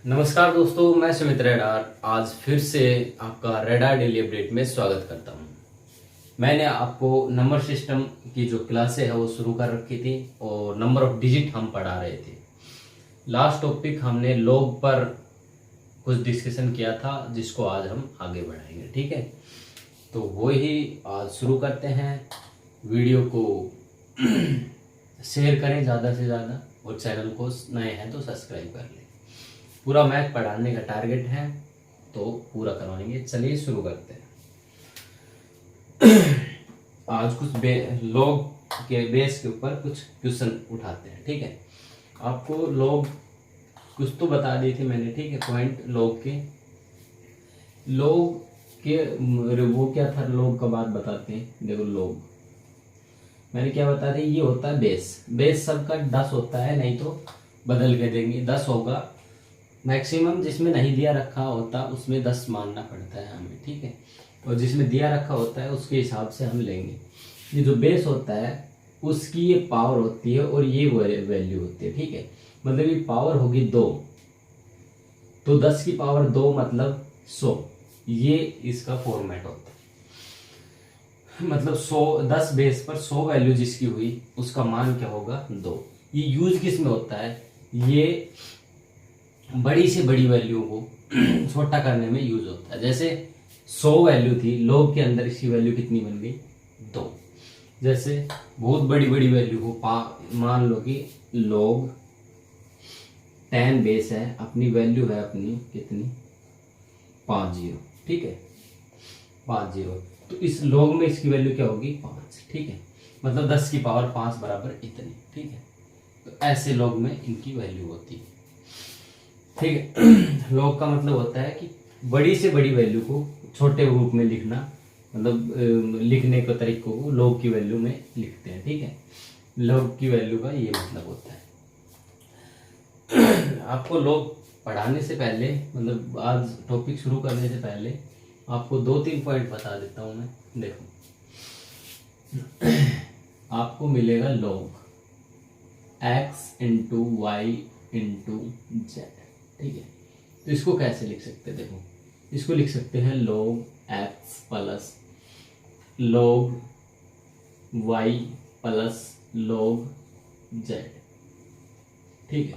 नमस्कार दोस्तों, मैं सुमित रेडार आज फिर से आपका रेडार डेली अपडेट में स्वागत करता हूं। मैंने आपको नंबर सिस्टम की जो क्लासें है वो शुरू कर रखी थी और नंबर ऑफ डिजिट हम पढ़ा रहे थे। लास्ट टॉपिक हमने लॉग पर कुछ डिस्कशन किया था जिसको आज हम आगे बढ़ाएंगे। ठीक है, तो वो ही आज शुरू करते हैं। वीडियो को शेयर करें ज़्यादा से ज़्यादा और चैनल को नए हैं तो सब्सक्राइब कर लें। पूरा मैथ पढ़ाने का टारगेट है तो पूरा करवाएंगे। चलिए शुरू करते हैं। आज कुछ लॉग के बेस के ऊपर कुछ क्वेश्चन उठाते हैं। ठीक है, आपको लॉग कुछ तो बता दी थी मैंने। ठीक है, पॉइंट लॉग के वो क्या था, लॉग का बात बताते हैं। देखो लॉग मैंने क्या बता दी, ये होता है बेस सबका 10 होता है, नहीं तो बदल के देंगे 10 होगा मैक्सिमम। जिसमें नहीं दिया रखा होता उसमें 10 मानना पड़ता है हमें। ठीक है, और जिसमें दिया रखा होता है उसके हिसाब से हम लेंगे। ये जो बेस होता है उसकी ये पावर होती है और ये वैल्यू होती है। ठीक है, मतलब ये पावर होगी 2, तो 10 की पावर 2 मतलब 100। ये इसका फॉर्मेट होता है। मतलब 10 बेस पर 100 वैल्यू जिसकी हुई उसका मान क्या होगा, 2। ये यूज किस में होता है, ये बड़ी से बड़ी वैल्यू को छोटा करने में यूज होता है। जैसे 100 वैल्यू थी, लॉग के अंदर इसकी वैल्यू कितनी बन गई, 2। जैसे बहुत बड़ी बड़ी वैल्यू हो, मान लो कि लॉग 10 बेस है, अपनी वैल्यू है अपनी कितनी, 50। ठीक है, 50, तो इस लॉग में इसकी वैल्यू क्या होगी, 5। ठीक है, मतलब 10 की पावर 5 बराबर इतनी। ठीक है, तो ऐसे लॉग में इनकी वैल्यू होती है। ठीक है, लॉग का मतलब होता है कि बड़ी से बड़ी वैल्यू को छोटे रूप में लिखना, मतलब लिखने के तरीकों को लॉग की वैल्यू में लिखते हैं। ठीक है, लॉग की वैल्यू का ये मतलब होता है। आपको लॉग पढ़ाने से पहले, मतलब आज टॉपिक शुरू करने से पहले आपको 2-3 पॉइंट बता देता हूं मैं। देखो, आपको मिलेगा log x into Y into Z. ठीक है, तो इसको कैसे लिख सकते हैं, देखो इसको लिख सकते हैं log x plus log y plus log z। ठीक है,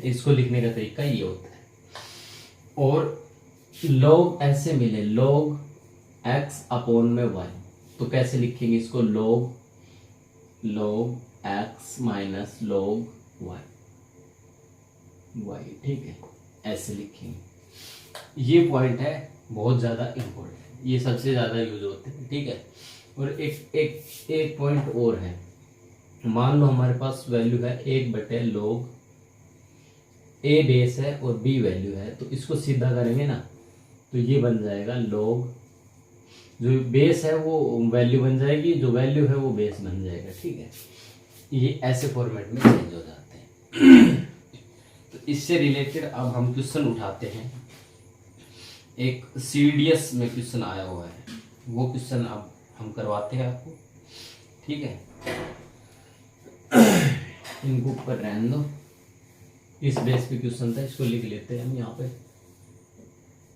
इसको लिखने का तरीका ये होता है। और log ऐसे मिले log x अपॉन में y, तो कैसे लिखेंगे इसको, log x minus log y। ठीक है, ऐसे लिखेंगे। ये पॉइंट है बहुत ज़्यादा इम्पोर्टेंट, ये सबसे ज़्यादा यूज होते हैं। ठीक है, और एक पॉइंट और है। मान लो हमारे पास वैल्यू है 1/log a बेस है और b वैल्यू है, तो इसको सीधा करेंगे ना तो ये बन जाएगा log, जो बेस है वो वैल्यू बन जाएगी, जो वैल्यू है वो बेस बन जाएगा। ठीक है, ये ऐसे फॉर्मेट में चेंज हो जाते हैं। इससे रिलेटेड अब हम क्वेश्चन उठाते हैं। एक सीडीएस में क्वेश्चन आया हुआ है, वो क्वेश्चन अब हम करवाते हैं आपको। ठीक है, इनको ऊपर रहने दो। इस बेस पे क्वेश्चन था, इसको लिख लेते हैं हम यहाँ पे।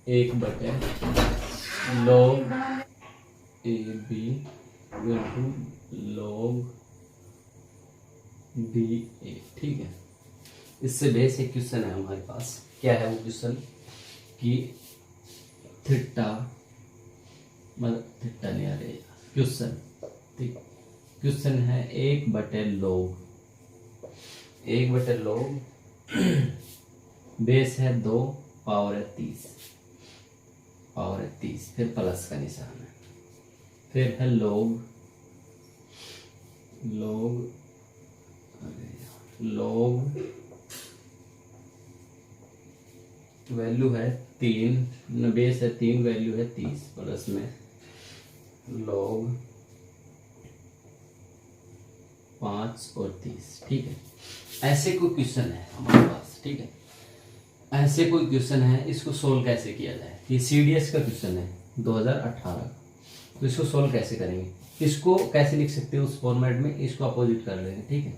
1/log ab into log ba। ठीक है, इससे बेस एक क्वेश्चन है हमारे पास। क्या है वो क्वेश्चन कि थीटा, मतलब थीटा नहीं आ रही क्वेश्चन। ठीक, क्वेश्चन है 1/log बेस है 2, पावर है 30, फिर प्लस का निशान है, फिर है log वैल्यू है 3, बेस है 3, वैल्यू है 30, प्लस में log 5 और 30। ठीक है, ऐसे कोई क्वेश्चन है हमारे पास। ठीक है, ऐसे कोई क्वेश्चन है, इसको सोल्व कैसे किया जाए। ये सीडीएस का क्वेश्चन है 2018, तो इसको सोल्व कैसे करेंगे, इसको कैसे लिख सकते हैं उस फॉर्मेट में, इसको अपोजिट कर लेंगे। ठीक है,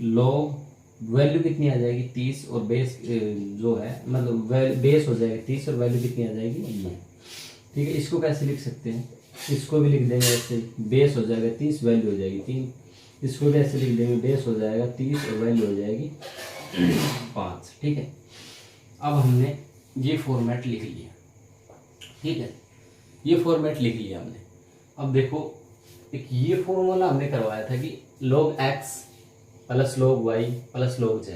log वैल्यू कितनी आ जाएगी 30 और बेस जो है मतलब बेस हो जाएगा 30 और वैल्यू कितनी आ जाएगी ये। ठीक है, इसको कैसे लिख सकते हैं, इसको भी लिख देंगे ऐसे, बेस हो जाएगा 30 वैल्यू हो जाएगी 3। इसको भी ऐसे लिख देंगे, बेस हो जाएगा 30 और वैल्यू हो जाएगी 5। ठीक है, अब हमने ये फॉर्मेट लिख लिया। ठीक है, ये फॉर्मेट लिख लिया हमने। अब देखो एक ये फॉर्मूला हमने करवाया था कि log x plus log y plus log z,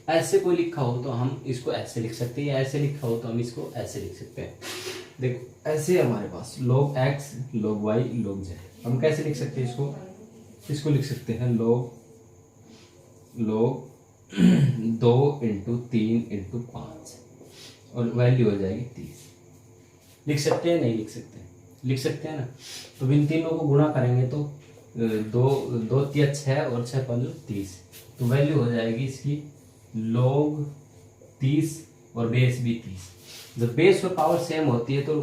ऐसे कोई लिखा हो तो हम इसको ऐसे लिख सकते हैं, या ऐसे लिखा हो तो हम इसको ऐसे लिख सकते हैं। देखो ऐसे हमारे पास log x log y log z, हम कैसे लिख सकते हैं इसको, इसको लिख सकते हैं log 2 × 3 × 5 और वैल्यू हो जाएगी 30। लिख सकते हैं, नहीं लिख सकते, लिख सकते हैं ना। तो इन तीनों को गुणा करेंगे तो 2 3 6 और 6 5 30, तो वैल्यू हो जाएगी इसकी log 30 और बेस भी 30। जब बेस और पावर सेम होती है तो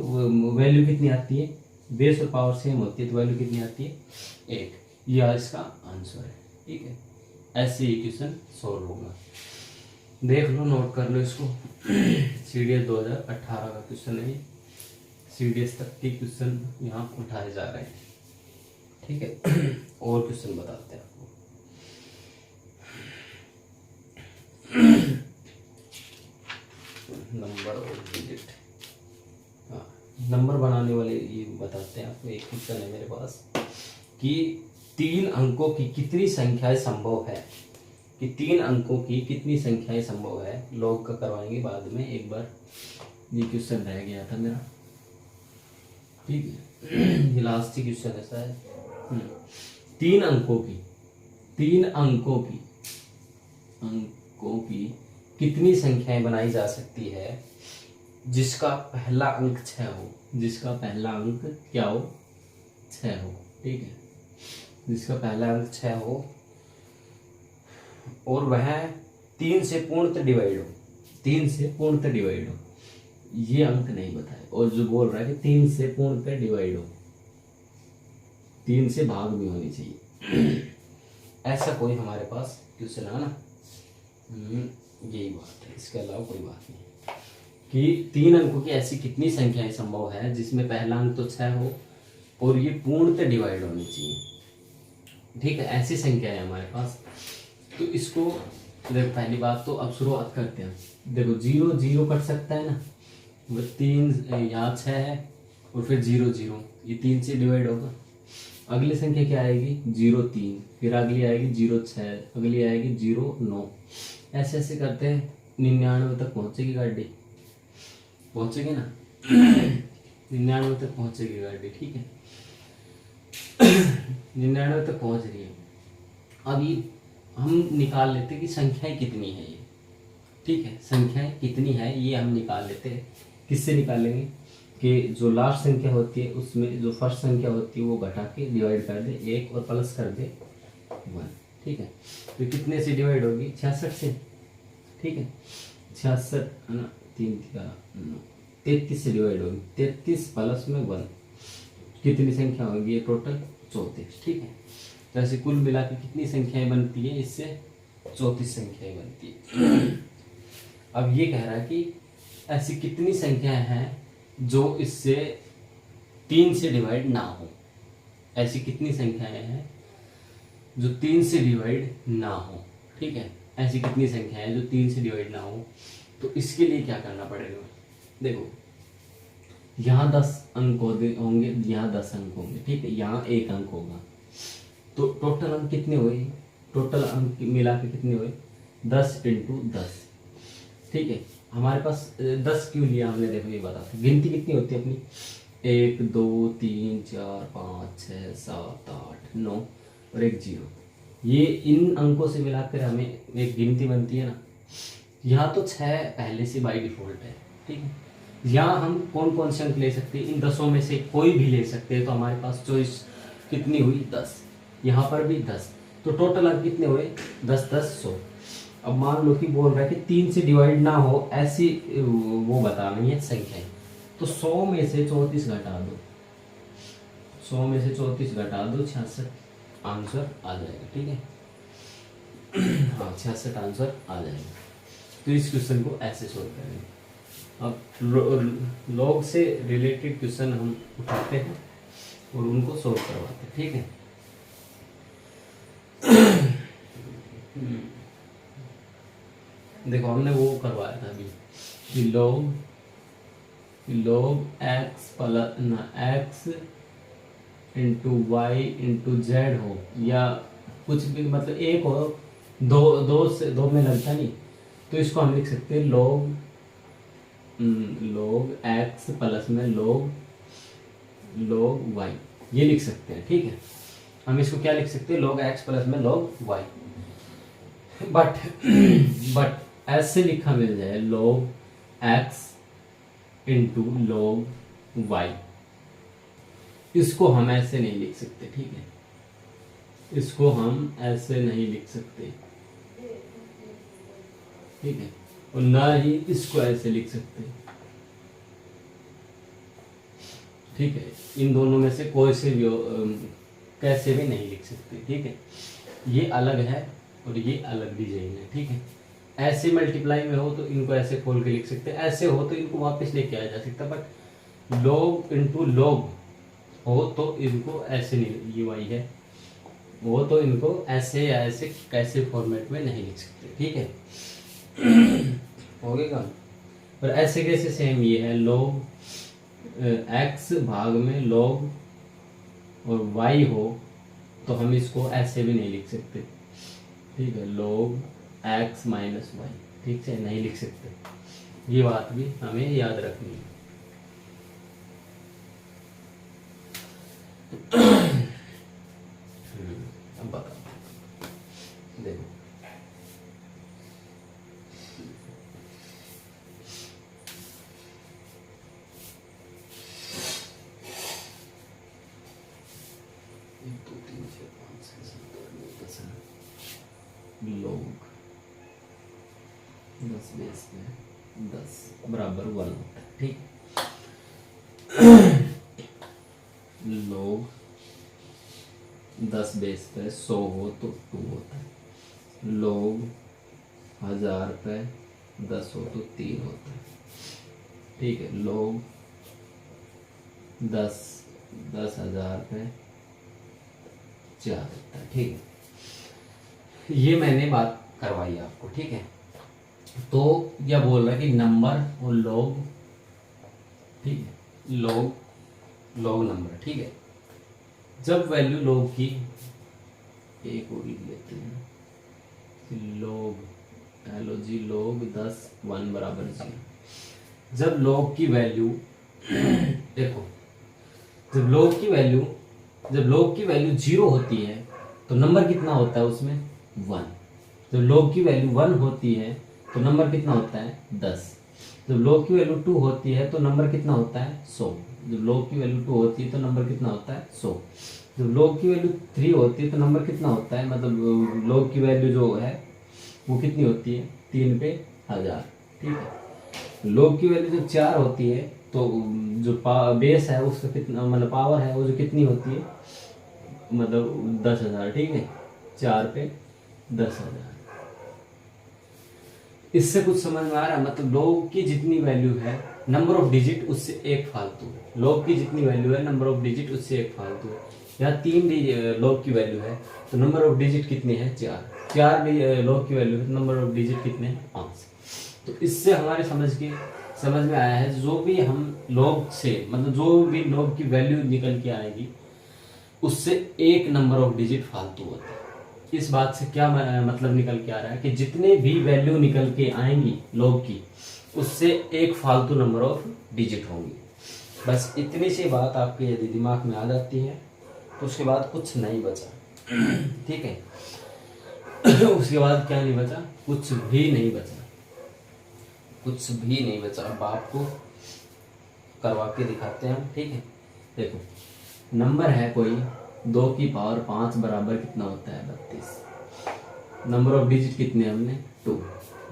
वैल्यू कितनी आती है, बेस और पावर सेम होती है तो वैल्यू कितनी आती है 1। यह इसका आंसर है। ठीक है, ऐसे ही क्वेश्चन सॉल्व होगा, देख लो, नोट कर लो इसको। CDS 2018 का क्वेश्चन है, CDS तक के क्वेश्चन यहाँ उठाए जा रहे हैं। ठीक है, और क्वेश्चन बताते हैं आपको। नंबर और डिजिट, हाँ नंबर बनाने वाले ये बताते हैं आपको। एक क्वेश्चन है मेरे पास कि 3 अंकों की कितनी संख्याएं संभव है, कि 3 अंकों की कितनी संख्याएं संभव है। लॉग का करवाएंगे बाद में, एक बार ये क्वेश्चन रह गया था मेरा। ठीक है, ये लास्ट ही क्वेश्चन है शायद। 3 अंकों की कितनी संख्याएं बनाई जा सकती है जिसका पहला अंक 6 हो, जिसका पहला अंक क्या हो 6 हो। ठीक है, जिसका पहला अंक 6 हो और वह 3 से पूर्णतः डिवाइड हो, 3 से पूर्णतः डिवाइड हो। ये अंक नहीं बताए, और जो बोल रहा है कि 3 से पूर्णतः डिवाइड हो, 3 से भाग भी होनी चाहिए। ऐसा कोई हमारे पास क्वेश्चन है ना, यही बात है, इसके अलावा कोई बात नहीं। कि 3 अंकों की ऐसी कितनी संख्याएं संभव है जिसमें पहला अंक तो 6 हो और ये पूर्णतः डिवाइड होनी चाहिए। ठीक है, ऐसी संख्या है हमारे पास। तो इसको देखो, पहली बात तो अब शुरुआत करते हैं। देखो 0 0 कट सकता है ना, वो 3 यहाँ 6 है और फिर 0 0, ये 3 से डिवाइड होगा। अगली संख्या क्या आएगी 0 3, फिर अगली आएगी 0 6, अगली आएगी 0 9। ऐसे ऐसे करते हैं 99 तक पहुंचेगी गाड़ी, पहुंचेगी ना। 99 तक पहुंचेगी गाड़ी। ठीक है, 99 तक पहुंच रही है। अब ये हम निकाल लेते कि संख्याएं कितनी है ये। ठीक है, संख्याएं कितनी है ये हम निकाल लेते हैं। किससे निकालेंगे कि जो लास्ट संख्या होती है उसमें जो फर्स्ट संख्या होती है वो घटा के डिवाइड कर दे 1 और प्लस कर दे 1। ठीक है, तो कितने से डिवाइड होगी 66 से। ठीक है, 66 है ना, 3 का 33 से डिवाइड होगी, 33 प्लस में 1, कितनी संख्या होगी ये टोटल 34। ठीक है, तो ऐसे कुल मिला के कितनी संख्याएं बनती है, इससे 34 संख्याएं बनती है। अब ये कह रहा है कि ऐसी कितनी संख्याएं हैं जो इससे 3 से डिवाइड ना हो। ऐसी कितनी संख्याएं हैं जो 3 से डिवाइड ना हो। ठीक है, ऐसी कितनी संख्याएं हैं जो 3 से डिवाइड ना हो। तो इसके लिए क्या करना पड़ेगा, देखो यहाँ 10 अंक होंगे, यहाँ 10 अंक होंगे। ठीक है, यहाँ 1 अंक होगा, तो टोटल अंक कितने हुए, टोटल अंक मिला के कितने हुए 10 × 10। ठीक है, हमारे पास 10 क्यों लिया हमने, देखो ये बताते गिनती कितनी होती है अपनी 1 2 3 4 5 6 7 8 9 और 1 0। ये इन अंकों से मिलाकर हमें एक गिनती बनती है ना। यहाँ तो 6 पहले से बाय डिफॉल्ट है। ठीक है, यहाँ हम कौन कौन से अंक ले सकते हैं, इन 10 में से कोई भी ले सकते हैं। तो हमारे पास चॉइस कितनी हुई 10, यहाँ पर भी 10, तो टोटल अंक कितने हुए 10 10 100। अब मान लो कि बोल रहा है कि 3 से डिवाइड ना हो ऐसी वो बतानी है संख्याएं, तो 100 में से 34 घटा दो, 100 में से 34 घटा दो 66, आंसर आ जाएगा। ठीक है, हाँ 66 आंसर आ जाएगा। तो इस क्वेश्चन को ऐसे सोल्व करेंगे। अब लॉग से रिलेटेड क्वेश्चन हम उठाते हैं और उनको सोल्व करवाते हैं, ठीक है। देखो हमने वो करवाया था अभी कि log x प्लस ना x into Y into Z हो या कुछ भी, मतलब एक हो, दो से दो में लगता नहीं, तो इसको हम लिख सकते हैं log x प्लस में log y, ये लिख सकते हैं, ठीक है। हम इसको क्या लिख सकते हैं, log x प्लस में log y। बट ऐसे लिखा मिल जाए log x into log y, इसको हम ऐसे नहीं लिख सकते, ठीक है। इसको हम ऐसे नहीं लिख सकते, ठीक है, और ना ही इसको ऐसे लिख सकते, ठीक है। इन दोनों में से कोई से भी कैसे भी नहीं लिख सकते, ठीक है। ये अलग है और ये अलग डिजाइन है, ठीक है। ऐसे मल्टीप्लाई में हो तो इनको ऐसे खोल के लिख सकते, ऐसे हो तो इनको वापस लेके आया जा सकता, बट log इंटू log हो तो इनको ऐसे नहीं, ये वाई है वो, तो इनको ऐसे या ऐसे कैसे फॉर्मेट में नहीं लिख सकते, ठीक है। हो गया काम। पर ऐसे कैसे सेम ये है, log x भाग में log और y हो तो हम इसको ऐसे भी नहीं लिख सकते, ठीक है। log x माइनस वाई, ठीक है, नहीं लिख सकते। ये बात भी हमें याद रखनी है। अब बताओ, देखो log 10 बेस में 10 बराबर 1 होता है, ठीक। log 10 बेस पे 100 हो तो 2 होता है। log 1000 पे 10 हो तो 3 होता है, ठीक है। log 10,000 पे 4 होता है, ठीक है। ये मैंने बात करवाई आपको, ठीक है। तो यह बोल रहा है कि नंबर और log, ठीक है, log नंबर, ठीक है। जब वैल्यू log की, एक और लिख लेते हैं, log 10 1 बराबर 0। जब log की वैल्यू देखो, जब log की वैल्यू 0 होती है तो नंबर कितना होता है उसमें 1। जब log की वैल्यू 1 होती है तो नंबर कितना होता है 10। जब log की वैल्यू 2 होती है तो नंबर कितना होता है 100। जब log की वैल्यू 2 होती है तो नंबर कितना होता है 100। जब log की वैल्यू 3 होती है तो नंबर कितना होता है, मतलब log की वैल्यू जो है वो कितनी होती है 3 पे 1000, ठीक है। log की वैल्यू जब 4 होती है तो जो बेस है उसका कितना, मतलब पावर है वो जो कितनी होती है, मतलब 10,000, ठीक है। 4 पे 10,000। इससे कुछ समझ में आ रहा है, मतलब log की जितनी वैल्यू है नंबर ऑफ डिजिट उससे एक फालतू है। log की जितनी वैल्यू है नंबर ऑफ डिजिट उससे एक फालतू है। यहाँ 3 log की वैल्यू है तो नंबर ऑफ डिजिट कितने हैं 4 log की वैल्यू है तो नंबर ऑफ डिजिट कितने हैं 5। तो इससे हमारे समझ में आया है, जो भी हम log से, मतलब जो भी log की वैल्यू निकल के आएगी उससे एक नंबर ऑफ डिजिट फालतू होता है। इस बात से क्या मतलब निकल के आ रहा है कि जितने भी वैल्यू निकल के आएंगी log की उससे एक फालतू नंबर ऑफ डिजिट होंगी। बस इतनी सी बात आपके यदि दिमाग में आ जाती है तो उसके बाद कुछ नहीं बचा, ठीक है। उसके बाद क्या नहीं बचा, कुछ भी नहीं बचा, कुछ भी नहीं बचा। अब आपको करवा के दिखाते हैं हम, ठीक है। देखो नंबर है कोई 2 की पावर 5 बराबर कितना होता है 32। नंबर ऑफ डिजिट कितने हमने 2।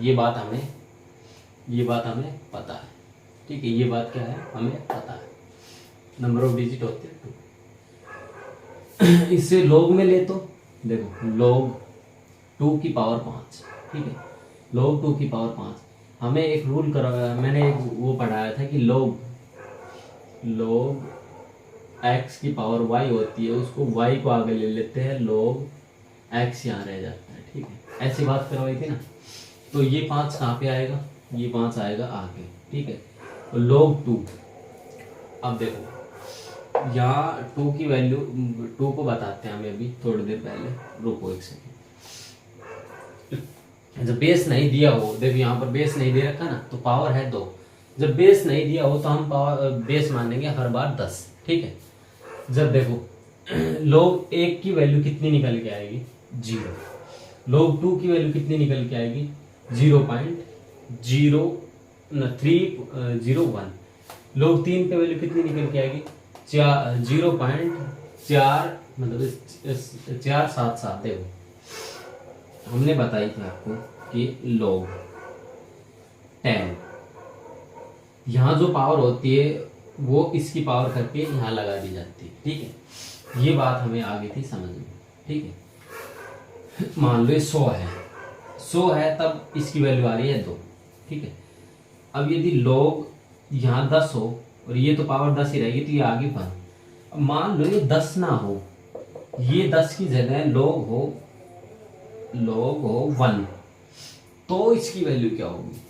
ये बात हमें पता है, ठीक है। ये बात क्या है हमें पता है, नंबर ऑफ डिजिट होते हैं 2। इससे log में ले तो देखो log 2 की पावर 5, ठीक है, log 2 की पावर 5। हमें एक रूल मैंने एक वो पढ़ाया था कि log x की पावर y होती है, उसको y को आगे ले लेते हैं, log x यहाँ रह जाता है, ठीक है, ऐसी बात करवाई थी ना। तो ये 5 कहाँ पे आएगा, ये 5 आएगा आगे, ठीक है। तो log 2, अब देखो यहाँ 2 की वैल्यू 2 को बताते हैं हमें अभी थोड़ी देर पहले, रुको एक सेकेंड। जब बेस नहीं दिया हो, देखो यहाँ पर बेस नहीं दे रखा ना, तो पावर है 2। जब बेस नहीं दिया हो तो हम पावर बेस मानेंगे हर बार 10, ठीक है। जब देखो log 1 की वैल्यू कितनी निकल के आएगी, 0। log 2 की वैल्यू कितनी निकल के आएगी, 0.0301। log 3 की वैल्यू कितनी निकल के आएगी, 0.4 मतलब 477। देखो हमने बताई थी आपको कि log 10 यहाँ जो पावर होती है वो इसकी पावर करके यहाँ लगा दी जाती है, ठीक है। ये बात हमें आगे थी समझ में, ठीक है। मान लो 100 है तब इसकी वैल्यू आ रही है 2, ठीक है। अब यदि log यहाँ 10 हो और ये तो पावर 10 ही रहेगी, तो ये आगे 1। अब मान लो ये 10 ना हो, ये 10 की जगह log हो 1, तो इसकी वैल्यू क्या होगी,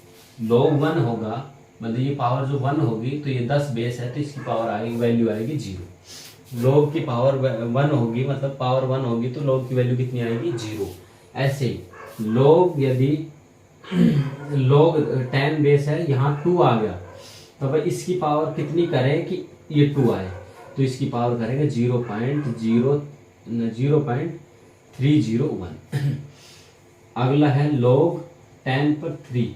log 1 होगा, मतलब ये पावर जो 1 होगी, तो ये 10 बेस है तो इसकी पावर आएगी, वैल्यू आएगी 0। log की पावर 1 होगी, मतलब पावर 1 होगी, तो log की वैल्यू कितनी आएगी, 0। ऐसे ही log यदि log 10 बेस है, यहाँ 2 आ गया, तो भाई इसकी पावर कितनी करें कि ये 2 आए, तो इसकी पावर करेंगे 0.301। अगला है log 10 पर 3,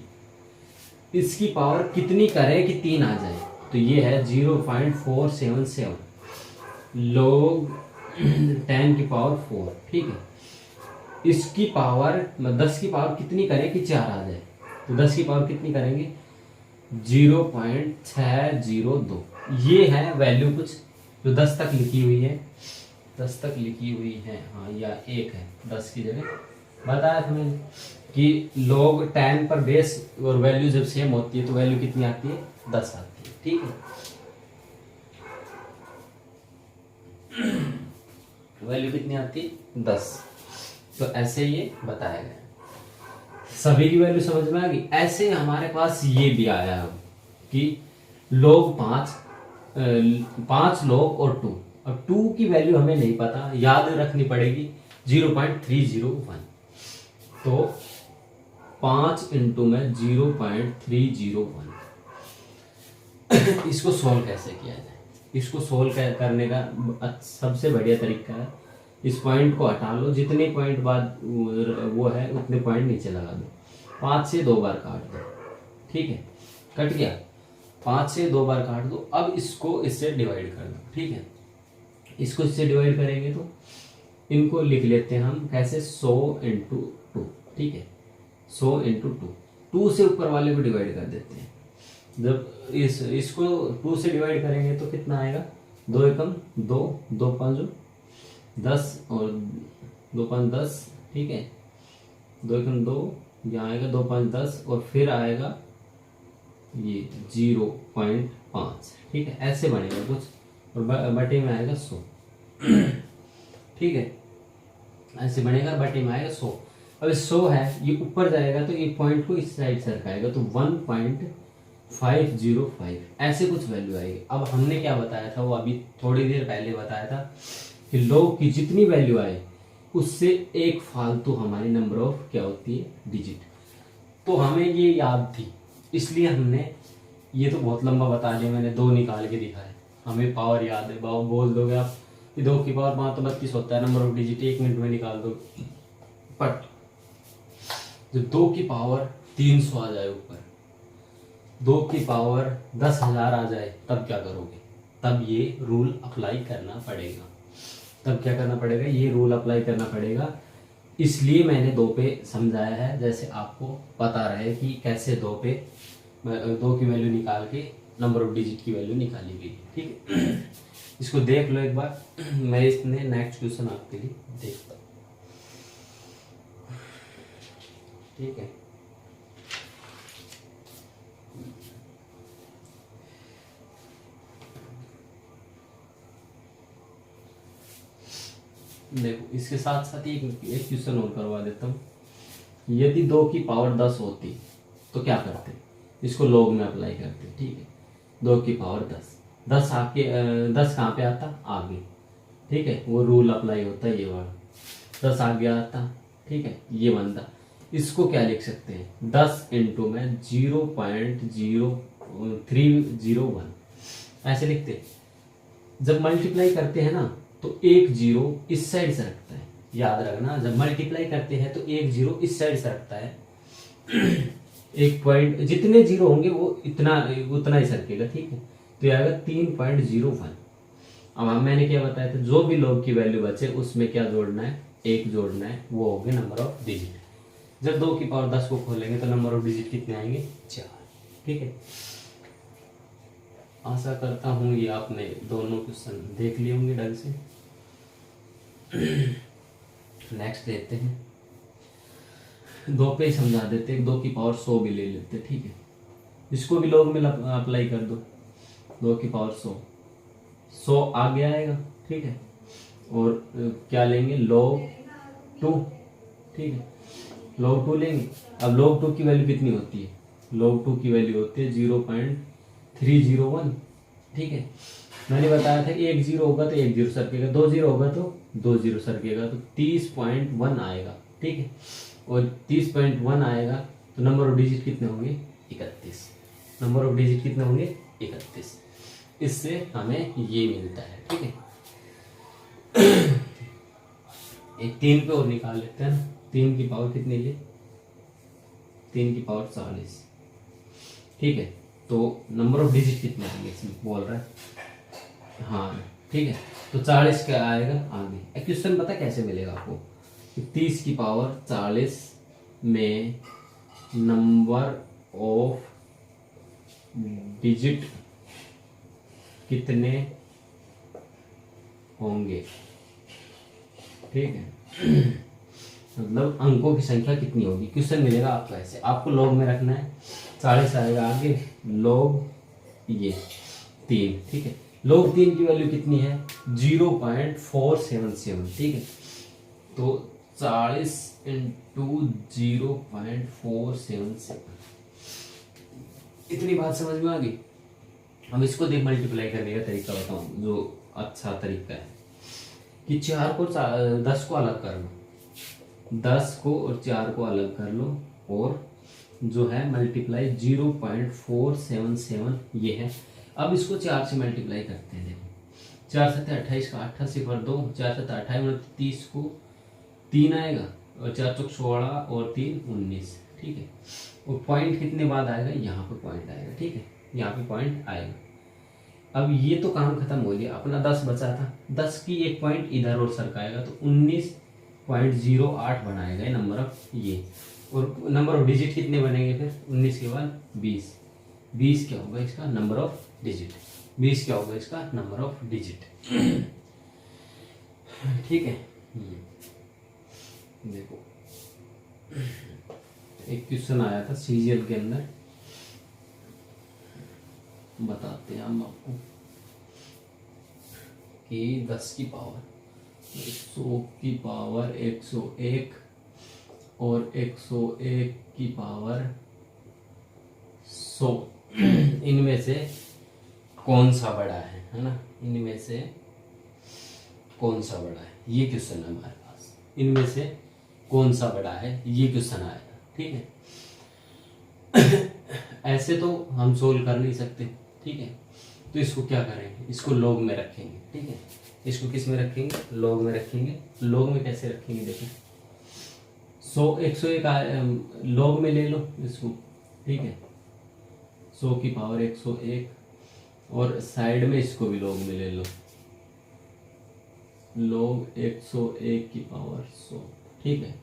इसकी पावर कितनी करें कि 3 आ जाए, तो ये है 0.477 log 10 की पावर 4, ठीक है। इसकी पावर 10 की पावर कितनी करें कि 4 आ जाए, तो 10 की पावर कितनी करेंगे, 0.602। ये है वैल्यू कुछ जो 10 तक लिखी हुई है, 10 तक लिखी हुई है, हाँ, या 1 है 10 की जगह। बताया था मैंने कि log 10 पर बेस और वैल्यू जब सेम होती है तो वैल्यू कितनी आती है, 10 आती है, ठीक है। वैल्यू कितनी आती है, 10। तो ऐसे ये बताया गया, सभी की वैल्यू समझ में आ गई। ऐसे हमारे पास ये भी आया कि log 5 log और 2। अब 2 की वैल्यू हमें नहीं पता, याद रखनी पड़ेगी 0.301। तो 5 इंटू में 0.301। इसको सोल्व कैसे किया जाए, इसको सोल्व करने का सबसे बढ़िया तरीका है, इस पॉइंट को हटा लो, जितने पॉइंट बाद वो है उतने पॉइंट नीचे लगा दो, 5 से 2 बार काट दो, ठीक है, कट गया, 5 से 2 बार काट दो। अब इसको इससे डिवाइड कर दो, ठीक है। इसको इससे डिवाइड करेंगे तो इनको लिख लेते हैं हम कैसे, 100 इंटू 2, ठीक है, 100 इंटू 2 से ऊपर वाले को डिवाइड कर देते हैं। जब इसको 2 से डिवाइड करेंगे तो कितना आएगा, 2 एकम 2, 2 5 10 और 2 5 10, ठीक है, 2 एकम 2, यहाँ आएगा 2 5 10 और फिर आएगा ये 0.5, ठीक है। ऐसे बनेगा कुछ और बटे में आएगा 100, ठीक है, ऐसे बनेगा, बटे में आएगा 100। अब 100 है, ये ऊपर जाएगा तो ये पॉइंट को इस साइड सरकाएगा, तो 1.505 ऐसे कुछ वैल्यू आएगी। अब हमने क्या बताया था, वो अभी थोड़ी देर पहले बताया था कि log की जितनी वैल्यू आए उससे एक फालतू हमारी नंबर ऑफ क्या होती है, डिजिट। तो हमें ये याद थी, इसलिए हमने, ये तो बहुत लंबा बता दिया मैंने, 2 निकाल के दिखाए, हमें पावर याद है, बोल दोगे आप कि 2 की पावर 5 तो 32 होता है, नंबर ऑफ डिजिट 1 मिनट में निकाल दो। बट जब 2 की पावर 300 आ जाए ऊपर, 2 की पावर 10,000 आ जाए, तब क्या करोगे, तब ये रूल अप्लाई करना पड़ेगा। तब क्या करना पड़ेगा, ये रूल अप्लाई करना पड़ेगा। इसलिए मैंने 2 पे समझाया है, जैसे आपको पता रहे कि कैसे 2 की वैल्यू निकाल के नंबर ऑफ डिजिट की वैल्यू निकाली गई, ठीक है। इसको देख लो एक बार, मैं इसने नेक्स्ट क्वेश्चन आपके लिए देखता हूँ। ठीक है। देखो इसके साथ साथ एक क्वेश्चन और करवा देता हूँ। यदि 2 की पावर 10 होती तो क्या करते? इसको लॉग में अप्लाई करते, ठीक है। 2 की पावर 10, 10 आके 10 कहाँ पे आता? आगे, ठीक है। वो रूल अप्लाई होता है ये वाला, 10 आगे आता, ठीक है। ये बनता, इसको क्या लिख सकते हैं? 10 इंटू में 0.0301 ऐसे लिखते। जब मल्टीप्लाई करते हैं ना तो एक जीरो इस साइड से रखता है, याद रखना। जब मल्टीप्लाई करते हैं तो एक जीरो इस साइड से रखता है। एक पॉइंट, जितने जीरो होंगे वो उतना ही सरकेगा, ठीक है। तो ये आएगा 3.01। अब मैंने क्या बताया था, जो भी लॉग की वैल्यू बचे उसमें क्या जोड़ना है? 1 जोड़ना है, वो हो गया नंबर ऑफ डिजिट। जब 2 की पावर 10 को खोलेंगे तो नंबर ऑफ डिजिट कितने आएंगे? 4, ठीक है। आशा करता हूँ ये आपने दोनों क्वेश्चन देख लिए होंगे ढंग से। नेक्स्ट लेते हैं, 2 पे ही समझा देते हैं, 2 की पावर 100 भी ले लेते, ठीक है। इसको भी लॉग में अप्लाई कर दो। 2 की पावर 100 आगे आएगा, ठीक है। और क्या लेंगे? log 2, ठीक है। log 2 लेंगे। अब log 2 की वैल्यू कितनी होती है? log 2 की वैल्यू होती है 0.301, ठीक है। मैंने बताया था एक जीरो होगा तो एक जीरो सरकेगा, 2 जीरो होगा तो 2 जीरो सरकेगा, तो 30.1 आएगा, ठीक है। और 30.1 आएगा तो नंबर ऑफ डिजिट कितने होंगे? 31। नंबर ऑफ डिजिट कितने होंगे? 31। इससे हमें ये मिलता है, ठीक है। एक 3 पे और निकाल लेते हैं ना। 3 की पावर कितनी ले? 3 की पावर 40, ठीक है। तो नंबर ऑफ डिजिट कितने आएंगे इसमें बोल रहा है? हाँ, ठीक है। तो 40 क्या आएगा आगे? क्वेश्चन पता कैसे मिलेगा आपको? 30 की पावर 40 में नंबर ऑफ डिजिट कितने होंगे, ठीक है। मतलब अंकों की संख्या कितनी होगी, क्वेश्चन मिलेगा आपको ऐसे। आपको लॉग में रखना है, 40 आएगा आगे, लॉग ये 3, ठीक है। log 3 की वैल्यू कितनी है? 0.477, ठीक है। तो 40 इंटू 0.477, इतनी बात समझ में आ गई। हम इसको देख मल्टीप्लाई करने का तरीका बताऊं, जो अच्छा तरीका है कि 4 को 10 को अलग कर लो, 10 को और 4 को अलग कर लो, और जो है मल्टीप्लाई 0.477 ये है। अब इसको 4 से मल्टीप्लाई करते हैं। देखो 4 7 28 का 8 से पर 2, 4 7 28 30 को 3 आएगा, और 4 चौक 16 और 3 19, ठीक है। और पॉइंट कितने बाद आएगा? यहाँ पे पॉइंट आएगा, ठीक है। यहाँ पे पॉइंट आएगा। अब ये तो काम खत्म हो गया, अपना 10 बचा था, 10 की एक पॉइंट इधर और सरकाएगा तो 19.08 बनाएगा नंबर ऑफ ये। और नंबर ऑफ डिजिट कितने बनेंगे फिर? 19 के बाद 20, 20 क्या होगा इसका? Number of digit. 20 क्या होगा इसका? नंबर ऑफ डिजिट, ठीक है। देखो एक क्वेश्चन आया था सीजीएल के अंदर, बताते हैं हम आपको कि 10 की पावर 100 की पावर 101 और 101 की पावर 100, इनमें से कौन सा बड़ा है ना? इनमें से कौन सा बड़ा है, ये क्वेश्चन है हमारे पास। इनमें से कौन सा बड़ा है, ये क्वेश्चन आएगा, ठीक है। ऐसे तो हम सोल्व कर नहीं सकते, ठीक है। तो इसको क्या करेंगे? इसको लॉग में रखेंगे, ठीक है। इसको किस में रखेंगे? लॉग में रखेंगे। लॉग में कैसे रखेंगे? देखो 101 लॉग में ले लो इसको, ठीक है। 100 की पावर 101, और साइड में इसको भी लॉग में ले लो, log 101 की पावर 100, ठीक है।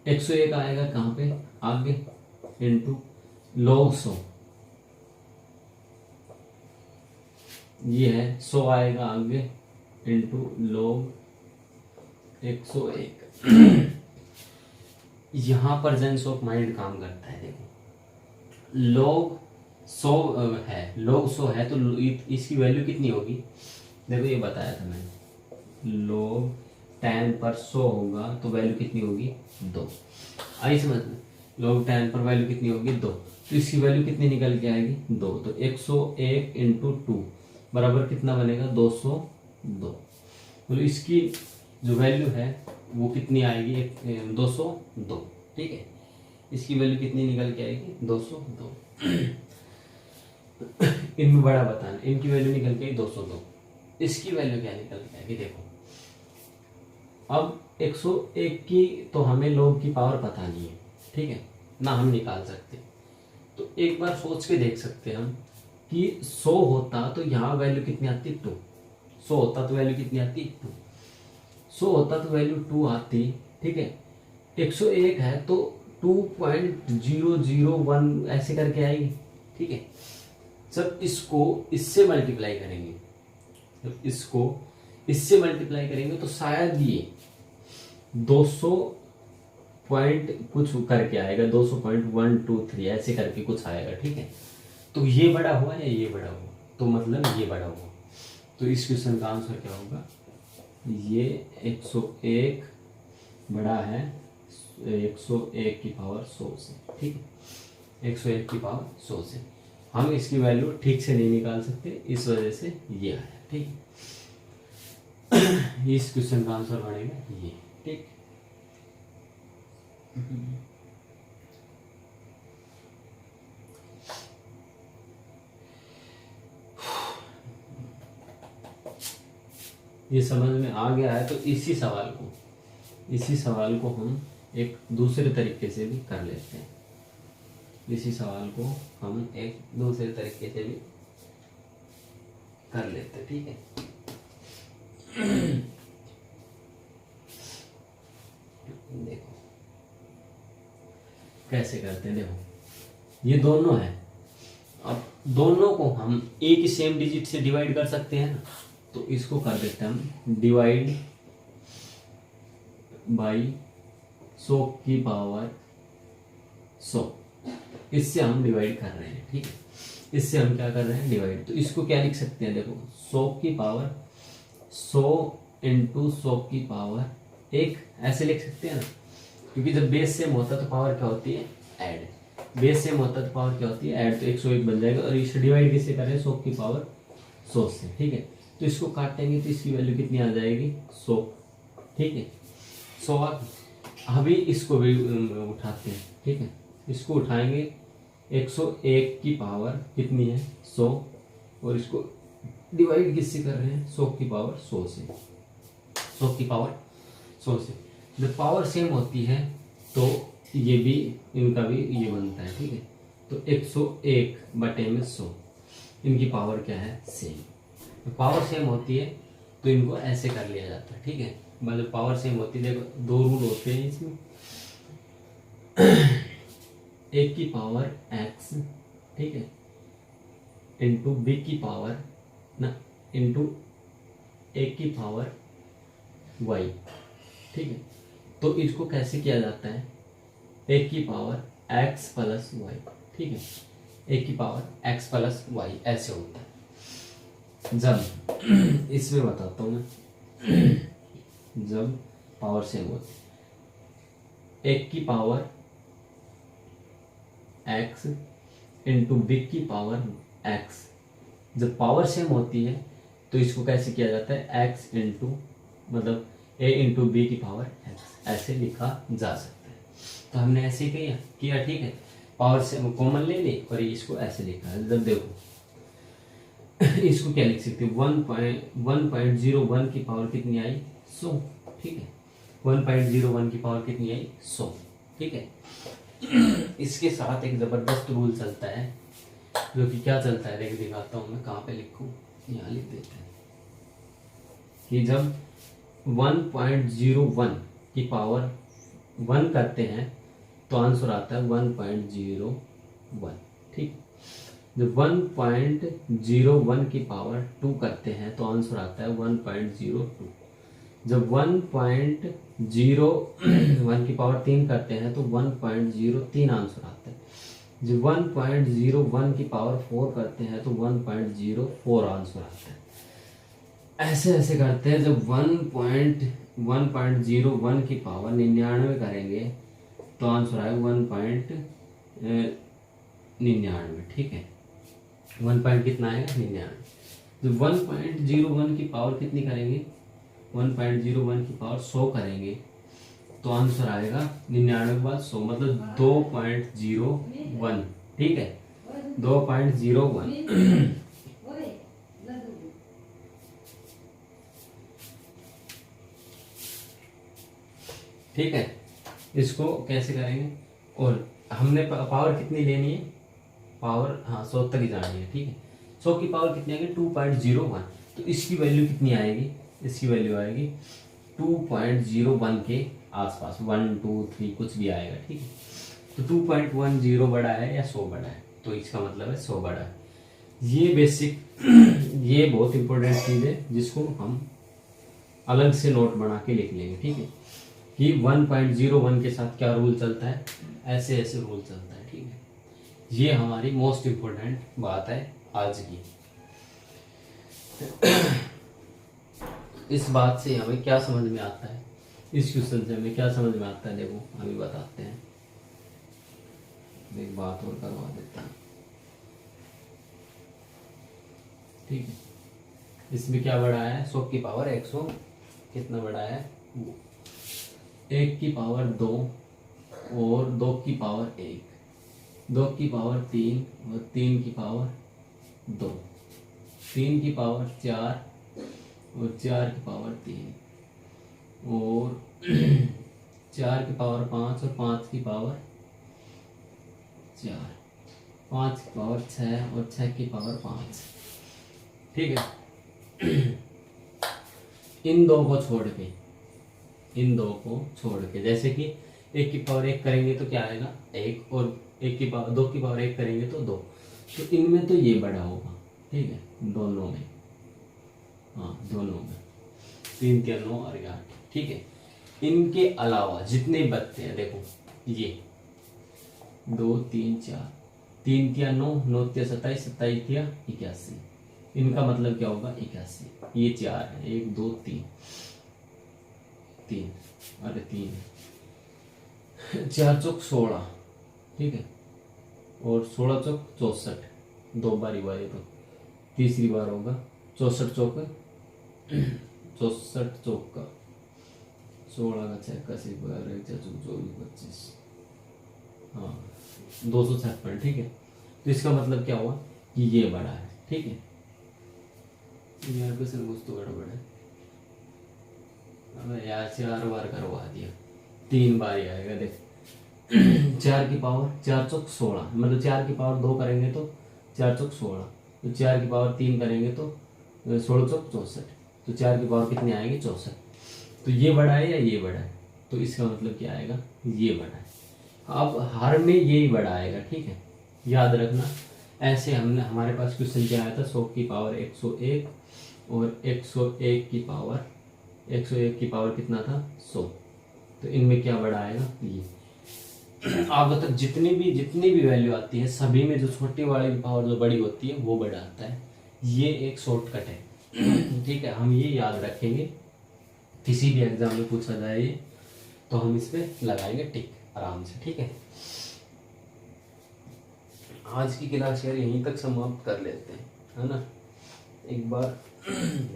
101 आएगा कहाँ पे? आगे, इंटू log 100, ये है 100 आएगा आगे, इंटू log 101। यहाँ पर जेंस ऑफ माइंड काम करता है। देखो log 100 है, log 100 है तो इसकी वैल्यू कितनी होगी। देखो ये बताया था मैंने, log 10 पर 100 होगा तो वैल्यू कितनी होगी 2। आई समझ में, log 10 पर वैल्यू कितनी होगी 2, तो इसकी वैल्यू कितनी निकल के आएगी 2। तो 101 इंटू 2 बराबर कितना बनेगा 202। तो इसकी जो वैल्यू है वो कितनी आएगी 202। ठीक है, इसकी वैल्यू कितनी निकल के आएगी 202। इनमें बड़ा बताना, इनकी वैल्यू निकल के आई 202, इसकी वैल्यू क्या निकल के आएगी। देखो अब 101 की तो हमें log की पावर पता नहीं है, ठीक है ना, हम निकाल सकते। तो एक बार सोच के देख सकते हैं हम कि 100 होता तो यहाँ वैल्यू कितनी आती 2। 100 होता तो वैल्यू कितनी आती 2। 100 होता तो वैल्यू 2 आती। ठीक है, 101 है तो 2.001 ऐसे करके आएगी। ठीक है, जब इसको इससे मल्टीप्लाई करेंगे, जब इसको इससे मल्टीप्लाई करेंगे तो शायद ये 200 पॉइंट कुछ करके आएगा, 200.123 ऐसे करके कुछ आएगा। ठीक है, तो ये बड़ा हुआ या ये बड़ा हुआ, तो मतलब ये बड़ा हुआ। तो इस क्वेश्चन का आंसर क्या होगा, ये 101 बड़ा है 101 की पावर 100 से। ठीक है, 101 की पावर 100 से हम इसकी वैल्यू ठीक से नहीं निकाल सकते, इस वजह से ये आया। ठीक है, इस क्वेश्चन का आंसर बनेगा ये। ठीक, ये समझ में आ गया है। तो इसी सवाल को हम एक दूसरे तरीके से भी कर लेते हैं। इसी सवाल को हम एक दूसरे तरीके से भी कर लेते हैं। ठीक है, देखो कैसे करते हैं। देखो ये दोनों है, अब दोनों को हम एक ही सेम डिजिट से डिवाइड कर सकते हैं ना, तो इसको कर देते हैं हम डिवाइड बाई 100 की पावर 100। इससे हम डिवाइड कर रहे हैं। ठीक है, इससे हम क्या कर रहे हैं डिवाइड। तो इसको क्या लिख सकते हैं, देखो 100 की पावर 100 इंटू 100 की पावर 1 ऐसे लिख सकते हैं ना, क्योंकि जब बेस सेम होता है तो पावर क्या होती है ऐड, बेस सेम होता है तो पावर क्या होती है ऐड। तो 101 बन जाएगा और इसे डिवाइड किससे करें 100 की पावर 100 से। ठीक है, तो इसको काटेंगे तो इसकी वैल्यू कितनी आ जाएगी 100। ठीक है, 100 अभी इसको भी उठाते हैं। ठीक है, इसको उठाएंगे 101 की पावर कितनी है 100, और इसको डिवाइड किससे कर रहे हैं 100 की पावर 100 से। 100 की पावर 100 से जब पावर सेम होती है तो ये भी, इनका भी ये बनता है। ठीक है, तो 101 बटे में 100, इनकी पावर क्या है सेम। तो पावर सेम होती है तो इनको ऐसे कर लिया जाता है। ठीक है, मतलब पावर सेम होती है, देखो दो रूल होते हैं इसमें, एक की पावर x, ठीक है, इंटू बी की पावर ना, इंटू एक की पावर y। ठीक है, तो इसको कैसे किया जाता है, एक की पावर x प्लस वाई। ठीक है, एक की पावर x प्लस वाई ऐसे होता है। जब इसमें बताता हूँ मैं, जब पावर सेम होती है, एक की पावर x इंटू बी की पावर x, जब पावर सेम होती है तो इसको कैसे किया जाता है x इंटू, मतलब a इंटू बी की पावर x ऐसे लिखा जा सकता है। तो हमने ऐसे ही किया। ठीक है, पावर से कॉमन ले ली और इसको ऐसे लिखा है। जब देखो इसको क्या लिख सकते हो 1.01 की पावर कितनी आई 100। ठीक है, 1.01 की पावर कितनी आई 100। ठीक है, इसके साथ एक जबरदस्त रूल चलता है, जो कि क्या चलता है देख दिखाता हूँ मैं, कहाँ पे लिखूँ, यहाँ लिख देते हैं कि जब 1.01 की पावर 1 करते हैं तो आंसर आता है 1.01। ठीक, जब 1.01 की पावर 2 करते हैं तो आंसर आता है 1.02। जब 1 की पावर 3 करते हैं तो 1.03 आंसर आता है। जब 1.01 की पावर 4 करते हैं तो 1.04 आंसर आता है। ऐसे ऐसे करते हैं। जब 1.01 की पावर 99 करेंगे तो आंसर आएगा 1.99। ठीक है, 1 पॉइंट कितना आएगा 99। जब 1.01 की पावर कितनी करेंगे, 1.01 की पावर 100 करेंगे तो आंसर आएगा 99 के बाद 100, मतलब 2.01। ठीक है, 2.01। ठीक है, इसको कैसे करेंगे। और हमने पावर कितनी लेनी है, पावर हाँ 100 तक ही जानी है। ठीक है, 100 की पावर कितनी आएगी 2.01, तो इसकी वैल्यू कितनी आएगी, इसकी वैल्यू आएगी 2.01 के आसपास, 1 2 3 कुछ भी आएगा। ठीक है, तो 2.10 बड़ा है या 100 बड़ा है, तो इसका मतलब है 100 बड़ा है। ये बेसिक ये बहुत इंपॉर्टेंट चीज़ है जिसको हम अलग से नोट बना के लिख लेंगे। ठीक है, कि 1.01 के साथ क्या रूल चलता है, ऐसे ऐसे रूल चलता है। ठीक है, ये हमारी मोस्ट इम्पोर्टेंट बात है आज की। इस बात से हमें क्या समझ में आता है, इस क्वेश्चन से हमें क्या समझ में आता है, देखो हमें बताते हैं। एक बात और करवा देता हूँ। ठीक है, इसमें क्या बड़ा है, 100 की पावर 100 कितना बड़ा है, 1 की पावर 2 और 2 की पावर 1, 2 की पावर 3 और 3 की पावर 2, 3 की पावर 4 और 4 की पावर 3 और 4 की पावर 5 और 5 की पावर 4, 5 की पावर 6 और 6 की पावर 5। ठीक है, इन दो को छोड़ के, इन दो को छोड़ के, जैसे कि 1 की पावर 1 करेंगे तो क्या आएगा 1, और 1 की पावर 2 की पावर 1 करेंगे तो 2, तो इनमें तो ये बड़ा होगा। ठीक है, दोनों में, हाँ दोनों में, 3 3 9 और 8। ठीक है, इनके अलावा जितने बचते हैं, देखो ये 2 3 4, 3 तिया 9, 9 तिया 27, 27 तिया 81, इनका मतलब क्या होगा 81। ये 4 है, 1 2 3 3, अरे 3 4 चौक 16। ठीक है, और 16 चौक 64, 2 बार हुआ ये, तो तीसरी बार होगा 64 चौक 64 चौक का 16 का 6 का 12 24 25, हाँ 256। ठीक है, तो इसका मतलब क्या हुआ कि ये बड़ा है। ठीक है, यहाँ पे सर कुछ तो गड़बड़ है, अबे यार 4 बार करवा दिया, 3 बार ही आएगा। देख 4 की पावर 4 चौक 16, मतलब 4 की पावर 2 करेंगे तो 4 चौक 16, तो 4 की पावर 3 करेंगे तो 16 चौक 64, तो 4 की पावर कितनी आएगी 64। तो ये बड़ा है या ये बड़ा है, तो इसका मतलब क्या आएगा ये बड़ा है। अब हर में यही बड़ा आएगा। ठीक है, याद रखना। ऐसे हमने, हमारे पास क्वेश्चन क्या आया था, 100 की पावर 101 और 101 की पावर, 101 की पावर कितना था 100, तो इनमें क्या बड़ा आएगा ये। आगे तक जितनी भी वैल्यू आती है, सभी में जो छोटी वाली पावर जो बड़ी होती है वो बड़ा आता है। ये एक शॉर्टकट है। ठीक है, हम ये याद रखेंगे, किसी भी एग्जाम में पूछा जाए ये, तो हम इस पे लगाएंगे टिक आराम से। ठीक है, आज की क्लास यार यहीं तक समाप्त कर लेते हैं, है ना। एक बार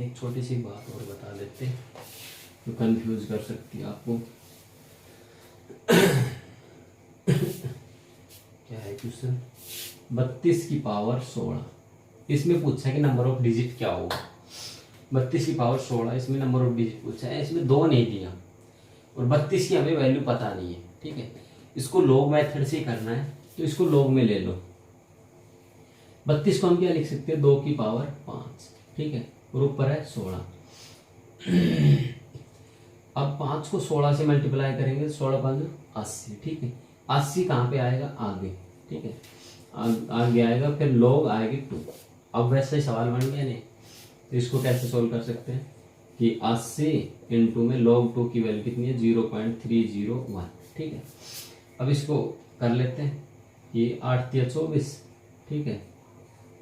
एक छोटी सी बात और बता देते हैं जो कंफ्यूज कर सकती है आपको। क्या है क्वेश्चन, 32 की पावर 16, इसमें पूछा है कि नंबर ऑफ डिजिट क्या होगा। 32 की पावर 16, इसमें नंबर ऑफ डिजिट पूछा है, इसमें 2 नहीं दिया और 32 की हमें वैल्यू पता नहीं है। ठीक है, इसको लॉग मेथड से करना है, तो इसको लॉग में ले लो। 32 को हम क्या लिख सकते हैं, 2 की पावर 5। ठीक है, और ऊपर है 16। अब 5 को 16 से मल्टीप्लाई करेंगे, 16 5 80। ठीक है, 80 कहाँ पे आएगा आगे। ठीक है, आगे आएगा, फिर लॉग आएगी 2। अब वैसे सवाल बन गया नहीं, तो इसको कैसे सोल्व कर सकते हैं, कि 80 इंटू में log 2 की वैल्यू कितनी है 0.301। ठीक है, अब इसको कर लेते हैं। ये 8 या 24, ठीक है,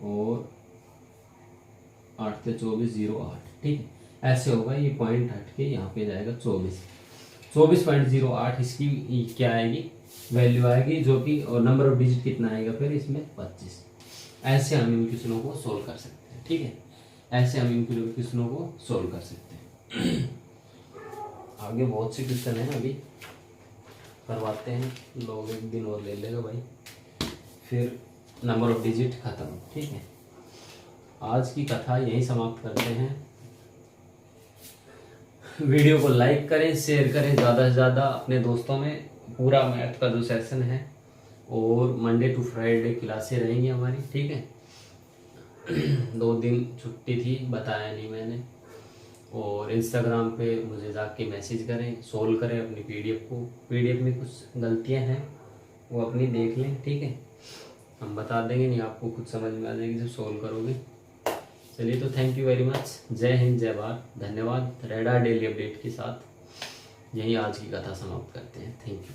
और 8 या 24 08, ठीक है, ऐसे होगा। ये पॉइंट हट के यहाँ पे जाएगा 24.08 इसकी क्या आएगी वैल्यू आएगी, जो कि और नंबर ऑफ डिजिट कितना आएगा फिर इसमें 25। ऐसे हम इन क्वेश्चनों को सोल्व कर सकते हैं। ठीक है, ऐसे हम इन क्वेश्चनों को सोल्व कर सकते हैं। आगे बहुत से क्वेश्चन हैं, अभी करवाते हैं, लोग एक दिन और ले लेगा भाई, फिर नंबर ऑफ डिजिट खत्म। ठीक है, आज की कथा यहीं समाप्त करते हैं। वीडियो को लाइक करें, शेयर करें ज़्यादा से ज़्यादा अपने दोस्तों में। पूरा मैथ का जो सेशन है, और मंडे टू फ्राइडे क्लासें रहेंगी हमारी। ठीक है, 2 दिन छुट्टी थी, बताया नहीं मैंने। और इंस्टाग्राम पे मुझे जाके मैसेज करें, सोल्व करें अपनी पीडीएफ को। पीडीएफ में कुछ गलतियां हैं, वो अपनी देख लें। ठीक है, हम बता देंगे, नहीं आपको खुद समझ में आ जाएगी जब सोल्व करोगे। चलिए, तो थैंक यू वेरी मच। जय हिंद, जय भारत, धन्यवाद। रेडा डेली अपडेट के साथ यही आज की कथा समाप्त करते हैं। Thank you.